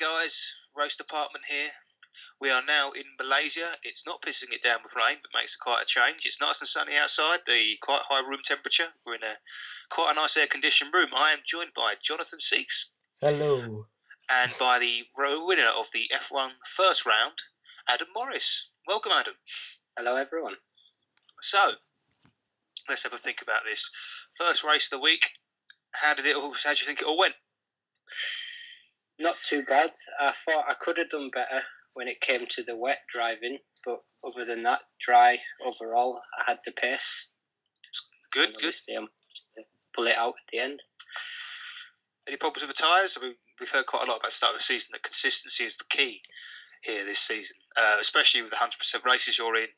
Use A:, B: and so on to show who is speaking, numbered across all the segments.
A: guys, Roast Department here. We are now in Malaysia. It's not pissing it down with rain, but makes quite a change. It's nice and sunny outside, the quite high room temperature. We're in quite a nice air-conditioned room. I am joined by Jonathan Seeks.
B: Hello.
A: And by the winner of the F1 first round, Adam Morris. Welcome, Adam.
C: Hello, everyone.
A: So, let's have a think about this. First race of the week. How do you think it all went?
C: Not too bad. I thought I could have done better when it came to the wet driving, but other than that, dry overall. I had the pace.
A: Good.
C: Pull it out at the end.
A: Any problems with the tyres? We've heard quite a lot about the start of the season that consistency is the key here this season, especially with the 100% races you're in.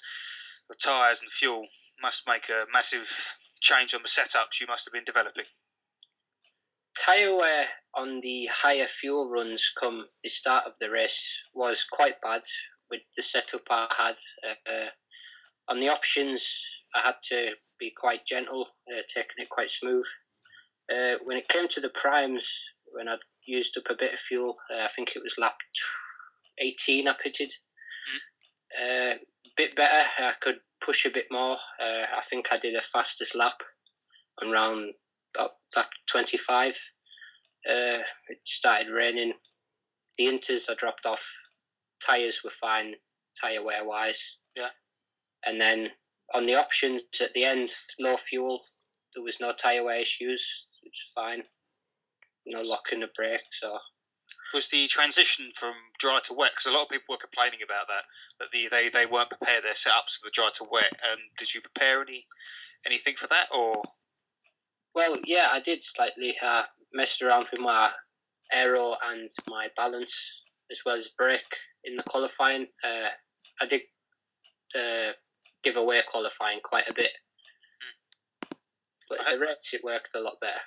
A: The tyres and fuel must make a massive change on the setups you must have been developing.
C: Tyre wear on the higher fuel runs come the start of the race was quite bad with the setup I had. On the options, I had to be quite gentle, taking it quite smooth. When it came to the primes, when I'd used up a bit of fuel, I think it was lap 18 I pitted. Bit better, I could push a bit more. I think I did a fastest lap on round about lap 25. It started raining. The inters I dropped off. Tyres were fine, tyre wear wise.
A: Yeah.
C: And then on the options at the end, low fuel, there was no tyre wear issues. It was fine. No locking the brake. So
A: was the transition from dry to wet? Because a lot of people were complaining about that they weren't prepared their setups for the dry to wet. Did you prepare anything for that, or?
C: Well, yeah, I did slightly. Messed around with my aero and my balance as well as brake in the qualifying. I did give away qualifying quite a bit, but the race it worked a lot better.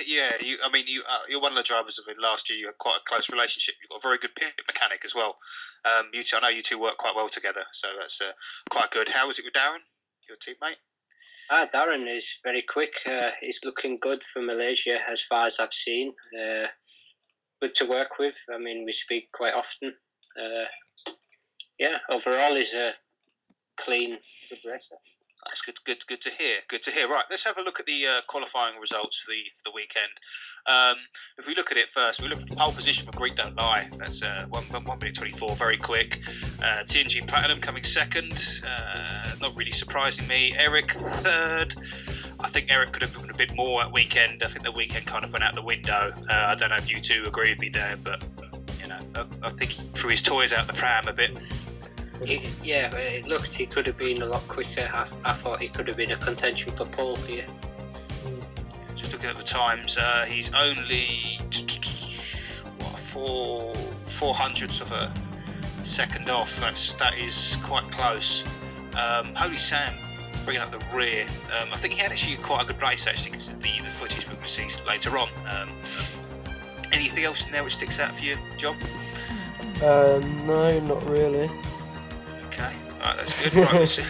A: Yeah, you're one of the drivers of it. Last year, you had quite a close relationship. You've got a very good pit mechanic as well. I know you two work quite well together, so that's quite good. How was it with Darren, your teammate?
C: Darren is very quick. He's looking good for Malaysia as far as I've seen. Good to work with. I mean, we speak quite often. Overall, he's a clean, good racer.
A: That's good to hear. Good to hear. Right, let's have a look at the qualifying results for the weekend. If we look at it first, we look at the pole position for Greek Don't Lie. That's 1 minute 24, very quick. TNG Platinum coming second, not really surprising me. Eric third. I think Eric could have done a bit more at weekend. I think the weekend kind of went out the window. I don't know if you two agree with me there, but I think he threw his toys out the pram a bit.
C: It looked he could have been a lot quicker. I thought he could have been a contention for pole here.
A: Just looking at the times, he's only 400ths of a second off. That is quite close. Holy Sam bringing up the rear. I think he had actually quite a good race actually, because the footage we will see later on. Anything else in there which sticks out for you, John?
B: No, not really.
A: Okay, alright, that's good. Right, let's see.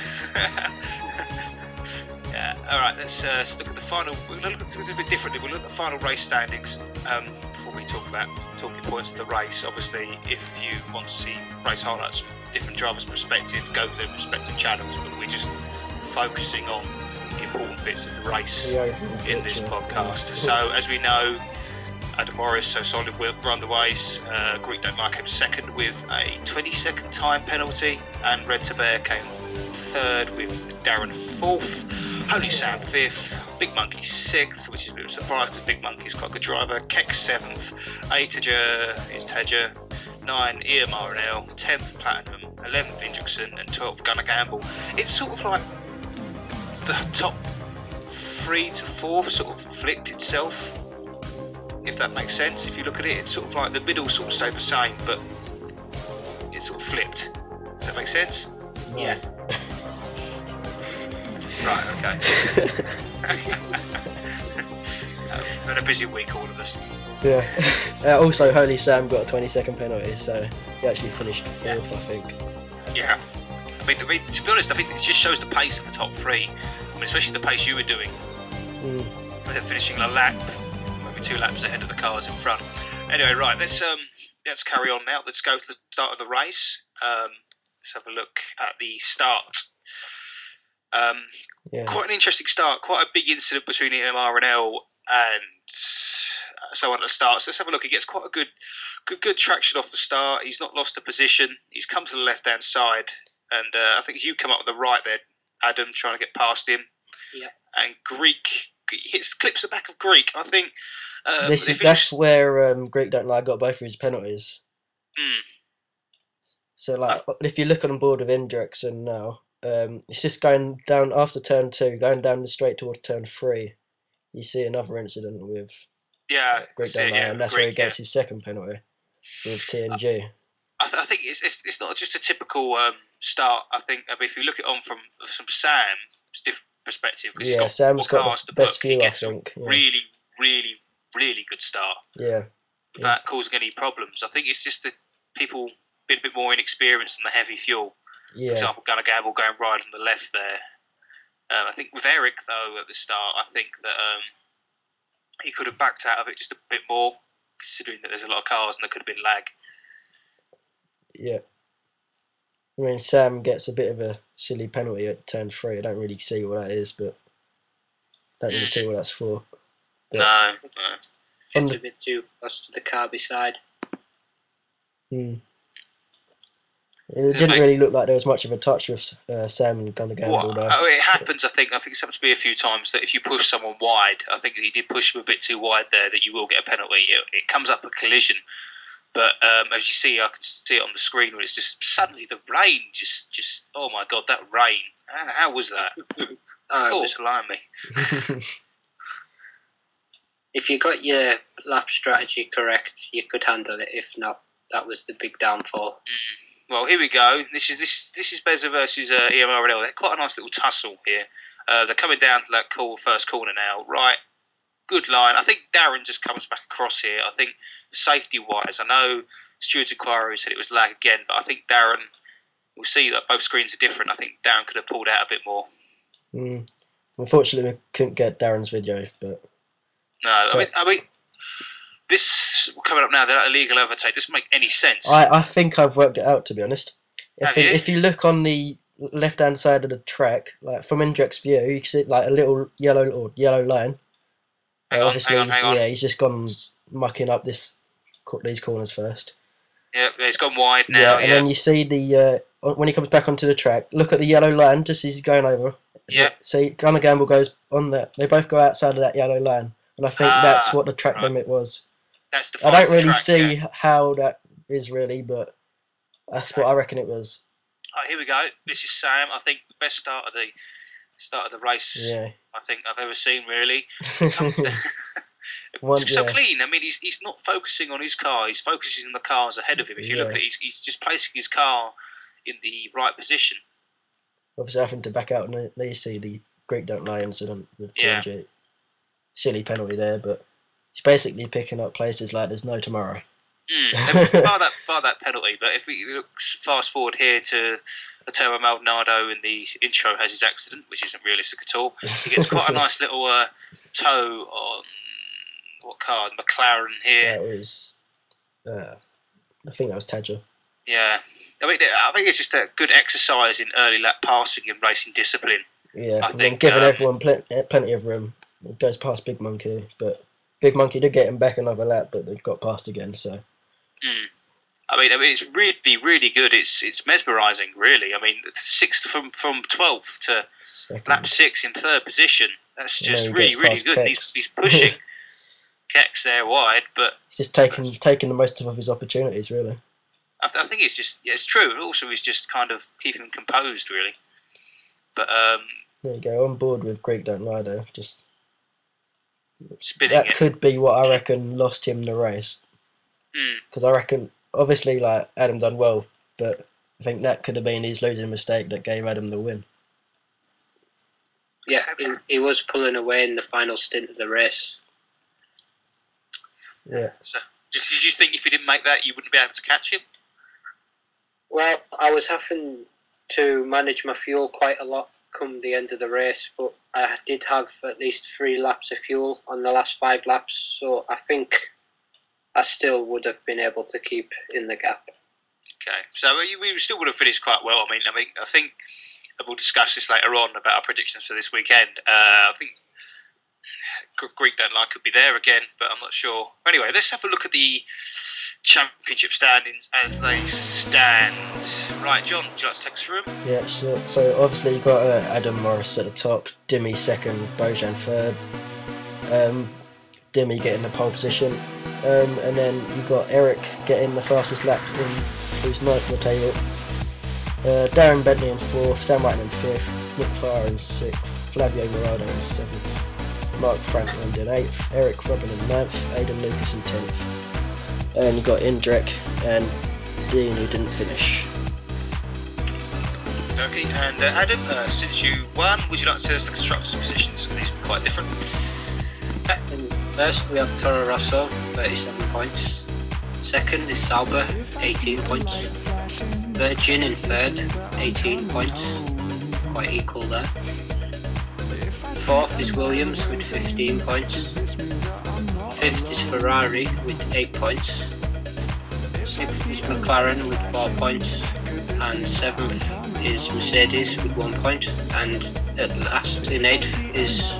A: Yeah, alright, let's look at the final. We'll look at things a bit differently. We'll look at the final race standings before we talk about talking points of the race. Obviously, if you want to see race highlights from different drivers' perspective, go to their respective channels, but we're just focusing on the important bits of the race in this podcast. So, as we know, Adam Morris, so solid will run the race. Greek Don't Lie came second with a 20-second time penalty, and Red to Bear came third with Darren fourth. Holy Sam fifth. Big Monkey sixth, which is a bit of a surprise because Big Monkey's quite a good driver. Keck seventh. 8 is Tedger. 9 Ian Marinell. 10th Platinum. 11th Indrickson, and 12th Gunnar Gamble. It's sort of like the top 3 to 4 sort of flipped itself, if that makes sense. If you look at it, it's sort of like the middle sort of stayed the same, but it's sort of flipped. Does that make sense?
C: Yeah.
A: Right, okay. Had a busy week, all of us.
B: Yeah. Also, Holy Sam got a 20-second penalty, so he actually finished fourth, I think.
A: Yeah. I mean, to be honest, I think it just shows the pace of the top 3. I mean, especially the pace you were doing. With finishing a lap, maybe 2 laps ahead of the cars in front. Anyway, right, let's let's carry on now. Let's go to the start of the race. Let's have a look at the start. Quite an interesting start. Quite a big incident between MRNL and so on at the start. So let's have a look. He gets quite a good traction off the start. He's not lost a position. He's come to the left-hand side, and I think you come up with the right there, Adam, trying to get past him.
C: Yeah.
A: And Greek clips the back of Greek. I think
B: that's where Greek Don't Lie got both of his penalties. So like, if you look on board with Indrexon now, it's just going down after turn 2, going down the straight towards turn 3. You see another incident with Greek Don't Lie, and that's where he gets his second penalty with TNG.
A: I think it's not just a typical start. I think if you look at it on from Sam's perspective, because
B: Sam's got the best view. I think
A: really, really, really good start.
B: Yeah,
A: without causing any problems. I think it's just that people been a bit more inexperienced in the heavy fuel.
B: Yeah.
A: For example, Gunnar Gamble going right on the left there. I think with Eric though at the start, I think that he could have backed out of it just a bit more, considering that there's a lot of cars and there could have been lag.
B: Yeah. I mean, Sam gets a bit of a silly penalty at turn 3. I don't really see what that is, but don't really see what that's for. But
A: no.
C: It's a bit too close to the car beside.
B: It didn't really look like there was much of a touch with Sam and Gunnar Gamble.
A: It happens, I think. I think it's happened to me a few times that if you push someone wide, I think that he did push him a bit too wide there, that you will get a penalty. It comes up a collision. But as you see, I can see it on the screen where it's just suddenly the rain just oh my God, that rain. How was that?
C: It was
A: blimey.
C: If you got your lap strategy correct, you could handle it. If not, that was the big downfall.
A: Well, here we go. This is Beza versus EMRL. They're quite a nice little tussle here. They're coming down to that first corner now. Right, good line. I think Darren just comes back across here. I think safety-wise, I know Stuart's inquiry said it was lag again, but I think Darren, we'll see that both screens are different. I think Darren could have pulled out a bit more.
B: Unfortunately, we couldn't get Darren's video, but...
A: No, so, I mean, this coming up now, that illegal overtake doesn't make any sense.
B: I think I've worked it out, to be honest. If you look on the left-hand side of the track, like from Indrex's view, you can see like a little yellow line.
A: Hang on.
B: Yeah, he's just gone mucking up these corners first.
A: Yeah, he's gone wide now.
B: And then you see the when he comes back onto the track, look at the yellow line just as he's going over.
A: Yeah.
B: See, Gunnar Gamble goes on there. They both go outside of that yellow line, and I think that's what the track limit was.
A: That's
B: I don't really see how that is really, but that's what I reckon it was.
A: Here we go. This is Sam. I think the best start of the race.
B: Yeah.
A: I think I've ever seen, really.
B: So
A: clean. I mean, he's not focusing on his car. He's focusing on the cars ahead of him. If you look at it, he's just placing his car in the right position.
B: Obviously, having to back out, and they see the Greek Don't Lie incident with TNG. Silly penalty there, but he's basically picking up places like there's no tomorrow.
A: Bar that penalty, but if we look fast forward here to Matteo Maldonado in the intro has his accident, which isn't realistic at all. He gets quite a nice little toe on what car? McLaren here.
B: That was, I think that was Tadger.
A: Yeah, I think it's just a good exercise in early lap passing and racing discipline.
B: Yeah, I think giving everyone plenty of room. It goes past Big Monkey, but Big Monkey did get him back another lap, but they got past again. So.
A: I mean, it's really, really good. It's mesmerising, really. I mean, 6th from 12th to lap 6 in 3rd position. That's just really, really good. He's pushing Kex there wide, but
B: he's just taking the most of his opportunities, really.
A: I think it's true. Also, he's just kind of keeping him composed, really. But
B: there you go. On board with Greek Don't Lie there. Just
A: spinning
B: that could be what I reckon lost him the race. Because I reckon, obviously, like Adam done well, but I think that could have been his losing mistake that gave Adam the win.
C: Yeah, he was pulling away in the final stint of the race.
B: Yeah.
A: So, did you think if he didn't make that, you wouldn't be able to catch him?
C: Well, I was having to manage my fuel quite a lot come the end of the race, but I did have at least 3 laps of fuel on the last 5 laps, so I think I still would have been able to keep in the gap.
A: Okay, so we still would have finished quite well. I think we'll discuss this later on about our predictions for this weekend. I think Greek Don't Lie could be there again, but I'm not sure. Anyway, let's have a look at the championship standings as they stand. Right, John, would you like to take us through them?
B: Yeah, sure. So obviously you've got Adam Morris at the top, Dimmy second, Bojan third, Dimmy getting the pole position, and then you've got Eric getting the fastest lap, who's ninth on the table, Darren Bentley in fourth, Sam Whiten in fifth, Nick Farr in sixth, Flavio Morado in seventh, Mark Franklin in 8th, Eric Robin in 9th, Aidan Lucas in 10th. And you've got Indrek and Dean who didn't finish.
A: Okay, and Adam, since you won, would you like to tell us the constructors' positions? These are quite different.
C: In first we have Toro Rosso, 37 points. Second is Sauber, 18 points. Virgin in third, 18 points. Quite equal there. Fourth is Williams with 15 points. Fifth is Ferrari with 8 points. Sixth is McLaren with 4 points. And seventh is Mercedes with 1 point. And at last in 8th is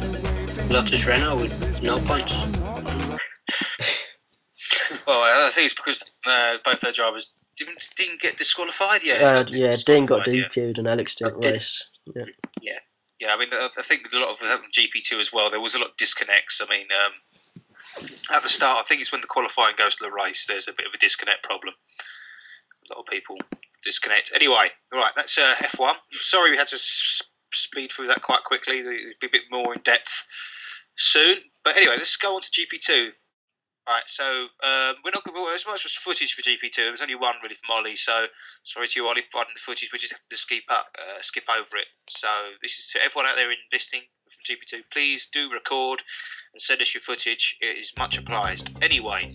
C: Lotus Renault with 0 points.
A: Well, I think it's because both their drivers didn't get disqualified yet.
B: Dean got DQ'd and Alex didn't race.
A: Yeah, I mean, I think a lot of GP2 as well. There was a lot of disconnects. I mean, at the start, I think it's when the qualifying goes to the race, there's a bit of a disconnect problem. A lot of people disconnect. Anyway, all right, that's F1. Sorry we had to speed through that quite quickly. It'll be a bit more in depth soon. But anyway, let's go on to GP2. Right, so we're not going to as much as footage for GP2. There was only one really from Ollie, so sorry to you, Ollie, for the footage. We just have to skip over it. So this is to everyone out there listening from GP2. Please do record and send us your footage. It is much obliged. Anyway,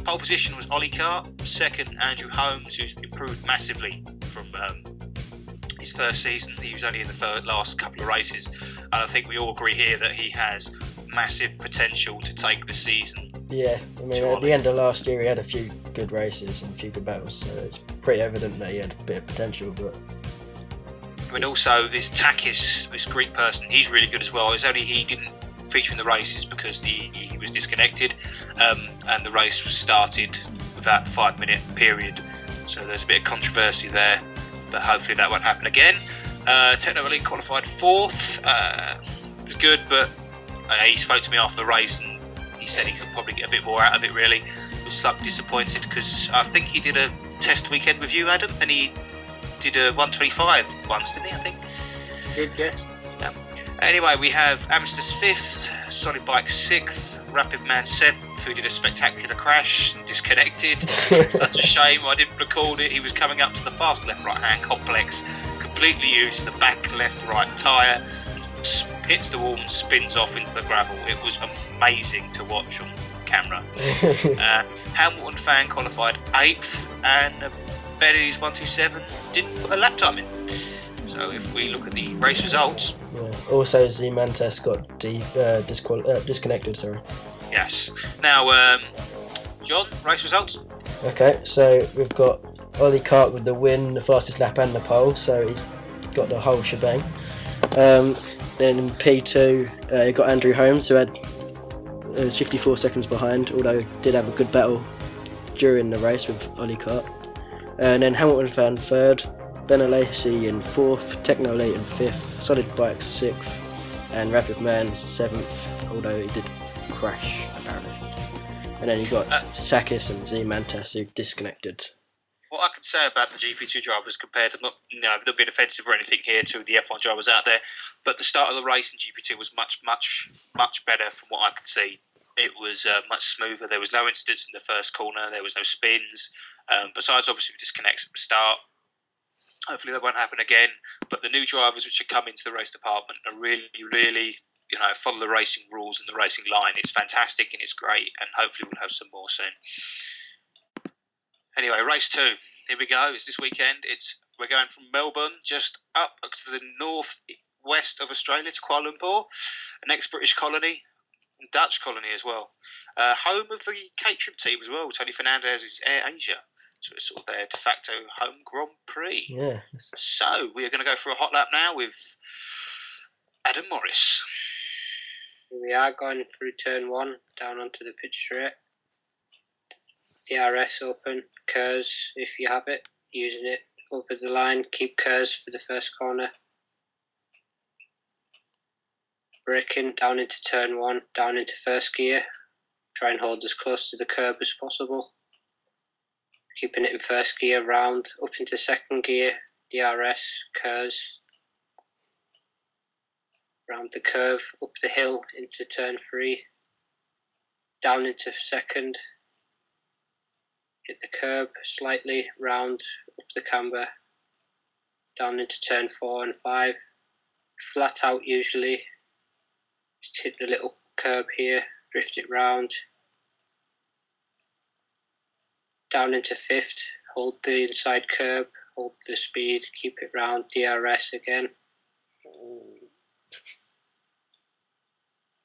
A: pole position was Ollie Carr. Second, Andrew Holmes, who's improved massively from his first season. He was only in the last couple of races, and I think we all agree here that he has massive potential to take the season.
B: Yeah, I mean, at the end of last year he had a few good races and a few good battles, so it's pretty evident that he had a bit of potential. But
A: I mean, also this Takis, this Greek person, he's really good as well. It's only he didn't feature in the races because he was disconnected, and the race was started without the 5-minute period, so there's a bit of controversy there, but hopefully that won't happen again. Techno Elite qualified 4th. It was good, but he spoke to me after the race and he said he could probably get a bit more out of it. Really, he was slightly disappointed because I think he did a test weekend with you, Adam, and he did a 125 once, didn't he? I think.
C: Did, yes.
A: Yeah. Anyway, we have Amster's 5th, Solid Bike 6th, Rapid Man 7th, who did a spectacular crash and disconnected. It's such a shame I didn't record it. He was coming up to the fast left right hand complex, completely used the back left right tyre, hits the wall and spins off into the gravel. It was amazing to watch on camera. Hamilton fan qualified 8th, and Betty's 127 didn't put a lap time in. So if we look at the race results,
B: also Zimantas got disconnected. Sorry.
A: Yes. Now, John, race results.
B: Okay, so we've got Ollie Cart with the win, the fastest lap and the pole, so he's got the whole shebang. Then in P2, you got Andrew Holmes, who was 54 seconds behind, although did have a good battle during the race with Ollie Cart. And then Hamilton fan 3rd, Ben Alesi in 4th, Techno Elite in 5th, Solid Bike 6th, and Rapid Man 7th, although he did crash apparently. And then you got Sakis and Zimantas who disconnected.
A: What I can say about the GP2 drivers compared to, not being offensive or anything here to the F1 drivers out there, but the start of the race in GP2 was much better from what I could see. It was much smoother. There was no incidents in the first corner. There was no spins. Besides, obviously, disconnects at the start. Hopefully that won't happen again. But the new drivers which have come into the race department are really, follow the racing rules and the racing line. It's fantastic and it's great, and hopefully we'll have some more soon. Anyway, race 2. Here we go. It's this weekend. We're going from Melbourne just up to the north west of Australia to Kuala Lumpur, an ex-British colony. Dutch colony as well. Home of the Caterham team as well. Tony Fernandez's Air Asia. So it's sort of their de facto home Grand Prix.
B: Yeah.
A: So we are going to go for a hot lap now with Adam Morris.
C: Here we are going through turn 1, down onto the pitch straight. DRS open, KERS if you have it, using it over the line, keep KERS for the first corner. Braking down into turn 1, down into first gear. Try and hold as close to the curb as possible. Keeping it in first gear, round, up into second gear, DRS, KERS. Round the curve, up the hill into turn 3. Down into second. Hit the curb slightly, round, up the camber. Down into turn 4 and 5. Flat out usually. Just hit the little curb here, drift it round. Down into 5th, hold the inside curb, hold the speed, keep it round, DRS again.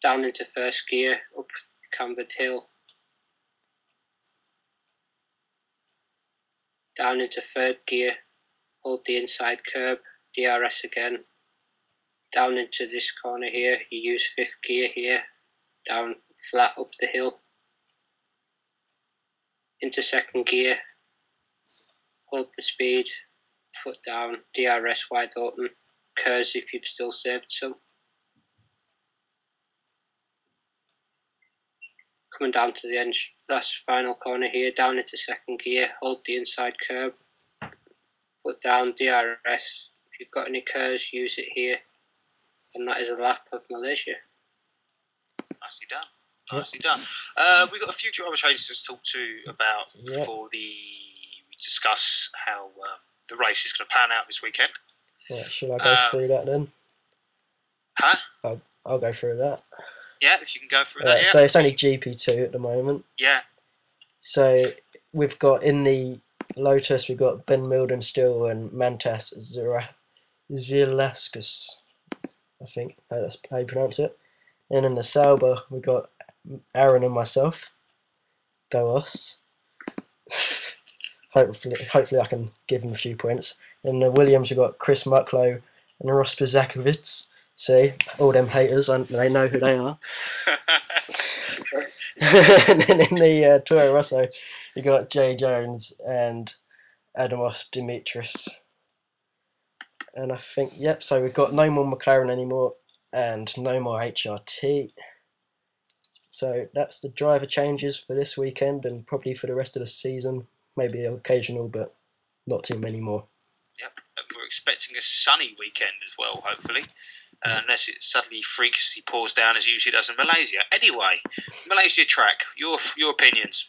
C: Down into first gear, up the cambered hill. Down into third gear, hold the inside curb, DRS again. Down into this corner here, you use 5th gear here, down flat up the hill. Into second gear, hold the speed, foot down, DRS wide open, KERS if you've still saved some. Coming down to the end, last final corner here, down into second gear, hold the inside curb, foot down, DRS. If you've got any KERS, use it here. And that is a lap of Malaysia.
A: Nicely done. Nicely done. We've got a few driver changes to talk to about before we discuss how the race is going to pan out this weekend.
B: Right, shall I go through that then?
A: Huh?
B: I'll go through that.
A: Yeah, if you can go through that. Yeah.
B: So it's only GP2 at the moment.
A: Yeah.
B: So we've got in the Lotus, we've got Ben Milden still and Mantas Zilaskus, I think that's how you pronounce it. And in the Sauber, we've got Aaron and myself. Go us. Hopefully I can give him a few points. In the Williams, we've got Chris Mucklow and Ross Bezakovitz. See, all them haters, they know who they are. And then in the Toro Rosso, you got Jay Jones and Adamos Dimitris. And I think, so we've got no more McLaren anymore and no more HRT. So that's the driver changes for this weekend and probably for the rest of the season. Maybe occasional, but not too many more.
A: Yep, and we're expecting a sunny weekend as well, hopefully. Unless it suddenly freakishly pours down as it usually does in Malaysia. Anyway, Malaysia track, your opinions.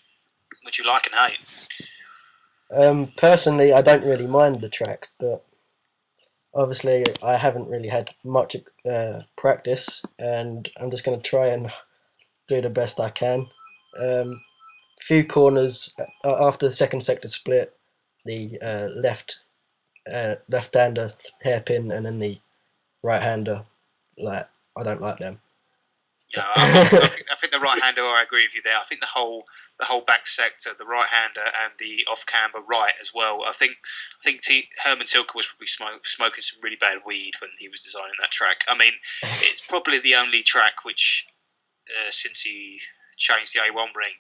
A: What you like and hate?
B: Personally, I don't really mind the track, but obviously I haven't really had much practice, and I'm just going to try and do the best I can. Few corners after the second sector split, the left-hander hairpin, and then the right-hander, I don't like them.
A: Yeah, I think the right-hander, I agree with you there. I think the whole back sector, the right-hander and the off-camber right as well. I think Herman Tilke was probably smoking some really bad weed when he was designing that track. I mean, it's probably the only track which, since he changed the A1 ring,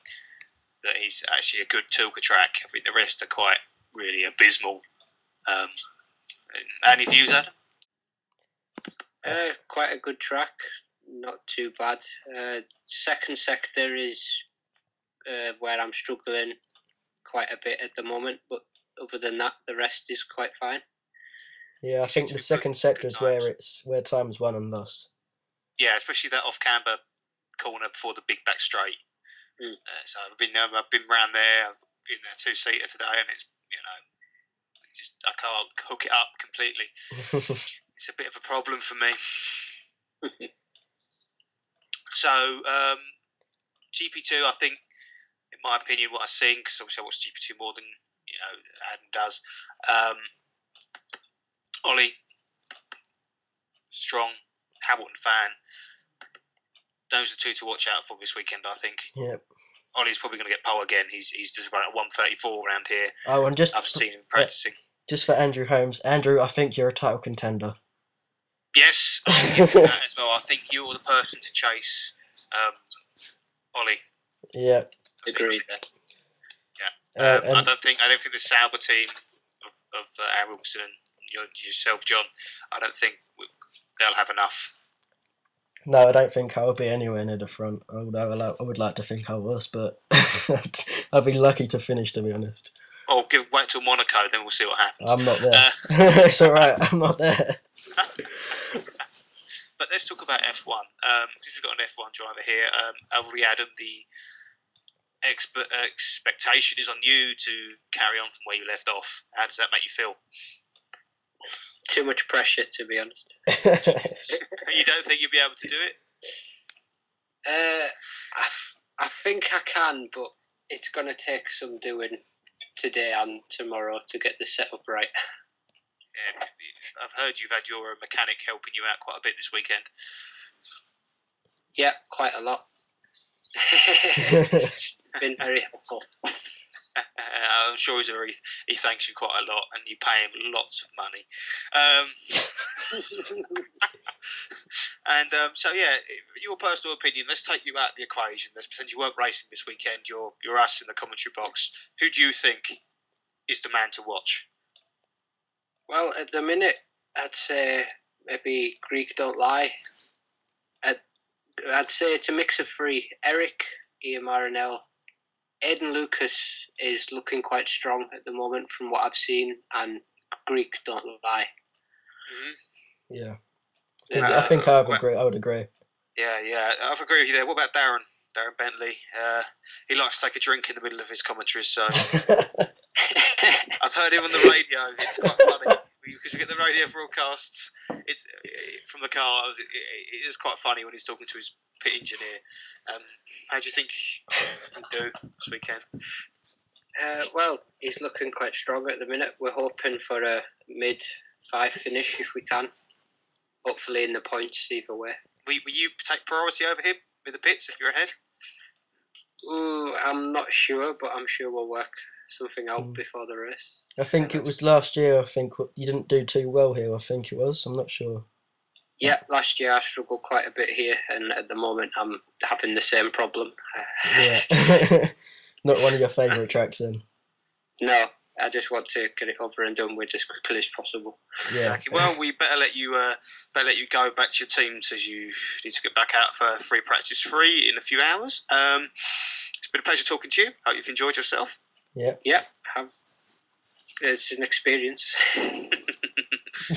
A: that is actually a good Tilke track. I think the rest are quite really abysmal. Any views, Adam?
C: Quite a good track, not too bad. Second sector is where I'm struggling quite a bit at the moment, but other than that, the rest is quite fine.
B: Yeah, I think the second sector is where time's won and lost.
A: Yeah, especially that off-camber corner before the big back straight. So I've been round there in the two-seater today, and it's just I can't hook it up completely. It's a bit of a problem for me. So GP2, I think, in my opinion, what I've seen, because obviously I watch GP2 more than Adam does. Ollie, strong Hamilton fan. those are two to watch out for this weekend, I think.
B: Yep.
A: Ollie's probably going to get pole again. He's just about at 134 around here.
B: Oh, and
A: I've seen him practicing.
B: Just for Andrew Holmes. Andrew, I think you're a title contender.
A: Yes, I'll give you that as well. I think you're the person to chase Ollie.
B: Yeah.
C: Agreed there.
A: Yeah. I don't think the Sauber team of Aaron Wilson and yourself, John, I don't think they'll have enough.
B: No, I don't think I'll be anywhere near the front. Although I would like to think I was, but I'd be lucky to finish, to be honest.
A: Oh, wait till Monaco, then we'll see what happens.
B: I'm not there. It's all right. I'm not there.
A: But let's talk about F1. Because we've got an F1 driver here. Alvary Adam, the expectation is on you to carry on from where you left off. How does that make you feel?
C: Too much pressure, to be honest.
A: You don't think you'll be able to do it?
C: I think I can, but it's going to take some doing today and tomorrow to get the setup right.
A: Yeah, I've heard you've had your mechanic helping you out quite a bit this weekend.
C: Yeah, quite a lot. Been very helpful.
A: I'm sure he thanks you quite a lot, and you pay him lots of money. So yeah, your personal opinion. Let's take you out of the equation. Let's pretend you weren't racing this weekend. You're us in the commentary box. Who do you think is the man to watch?
C: Well, at the minute, I'd say maybe Greek Don't Lie. I'd say it's a mix of three. Eric, Ian Marinell, Aidan Lucas is looking quite strong at the moment from what I've seen, and Greek Don't Lie.
B: Mm-hmm. Yeah. I think I would agree.
A: Yeah, I've agreed with you there. What about Darren? Darren Bentley. He likes to take a drink in the middle of his commentaries, so I've heard him on the radio. It's quite funny because we get the radio broadcasts. It's from the car. It is quite funny when he's talking to his pit engineer. How do you think he'll do this weekend?
C: Well, he's looking quite strong at the minute. We're hoping for a mid-5 finish if we can. Hopefully in the points either way.
A: Will you take priority over him with the pits if you're ahead?
C: I'm not sure, but I'm sure we'll work something out before the race.
B: I think it was last year. I think you didn't do too well here. I think it was. I'm not sure.
C: Yeah, last year I struggled quite a bit here, and at the moment I'm having the same problem.
B: Yeah. Not one of your favourite tracks then?
C: No, I just want to get it over and done with as quickly as possible.
B: Yeah.
A: Okay, well, we better let you go back to your teams as you need to get back out for free practice 3 in a few hours. It's been a pleasure talking to you. Hope you've enjoyed yourself.
B: Yeah.
C: Yeah, it's an experience.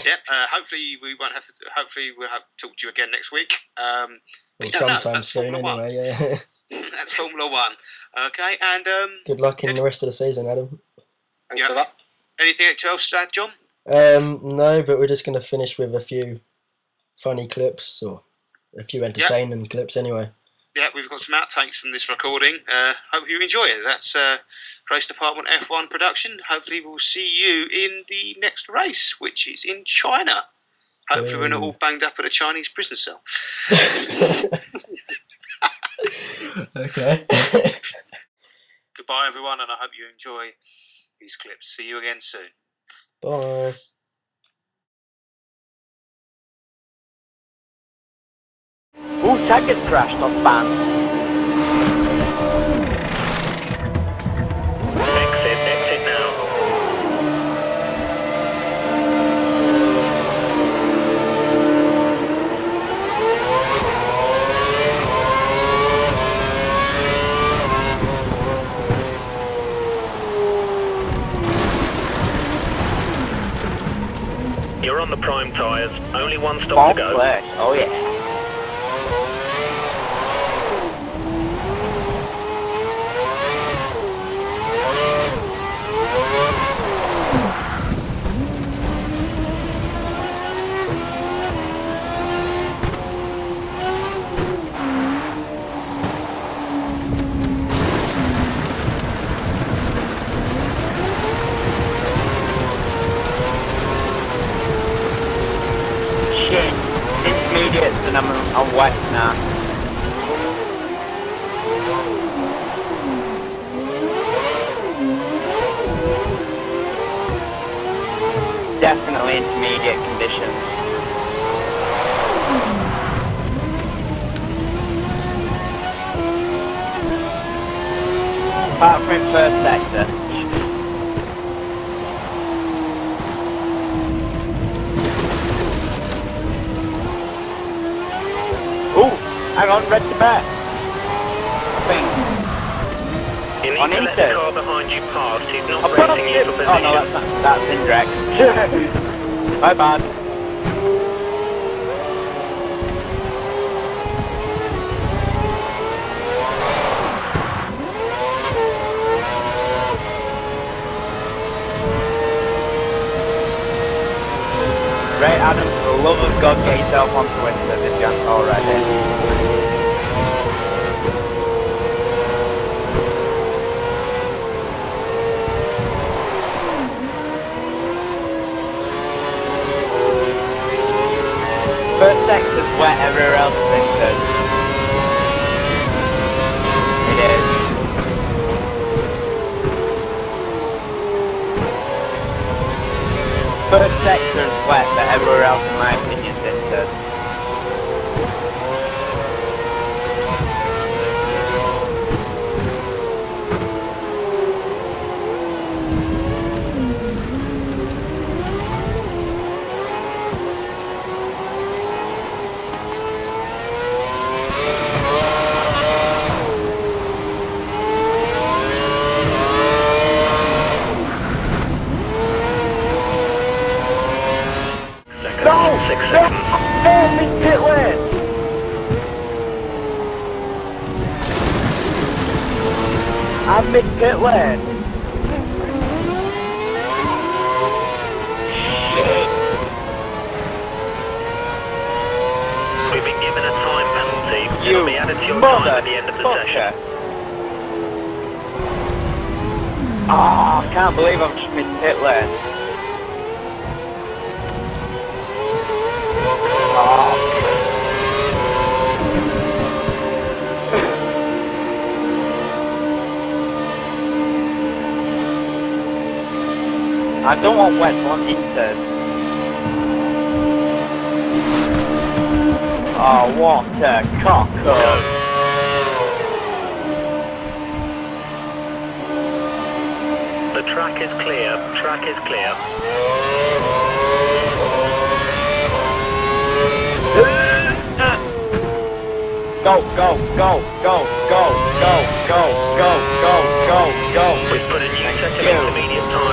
A: Yeah. Hopefully we'll have to talk to you again next week.
B: Sometime soon, anyway. Yeah.
A: That's Formula 1. Okay, and
B: good luck in the rest of the season, Adam.
C: Thanks a lot.
A: Anything else to add, John?
B: No, but we're just going to finish with a few funny clips or a few entertaining clips, anyway.
A: Yeah, we've got some outtakes from this recording. Hope you enjoy it. That's Race Department F1 production. Hopefully we'll see you in the next race, which is in China. Hopefully we're not all banged up at a Chinese prison cell.
B: Okay.
A: Goodbye, everyone, and I hope you enjoy these clips. See you again soon.
B: Bye.
D: Whose jacket crashed on fan? Exit now. You're on the prime tyres. Only one stop to go. Oh yeah. And I'm wet now.
E: only intermediate conditions. Apart from first sector. Ooh, hang on, red to back. I think.
D: You need to let the car behind you pass. He's not racing you for position.
E: Oh no, that's indirect. My bad. Right, Adam, for the love of God, get yourself onto Winter if you haven't already. First sector's wet, everywhere else is sintered. It is. First sector's wet, but everywhere else, in my opinion, is sintered. I've missed pit lane. Shit.
D: We've been given a time penalty. It'll be added to your time at the end of the session.
E: Oh, I can't believe I've just missed pit lane. Oh. I don't want wet on intern. Oh, what a cock-up.
D: The track is clear. Track is clear.
E: Go, go, go, go, go, go, go, go, go, go, go.
D: We've put a new set of intermediate time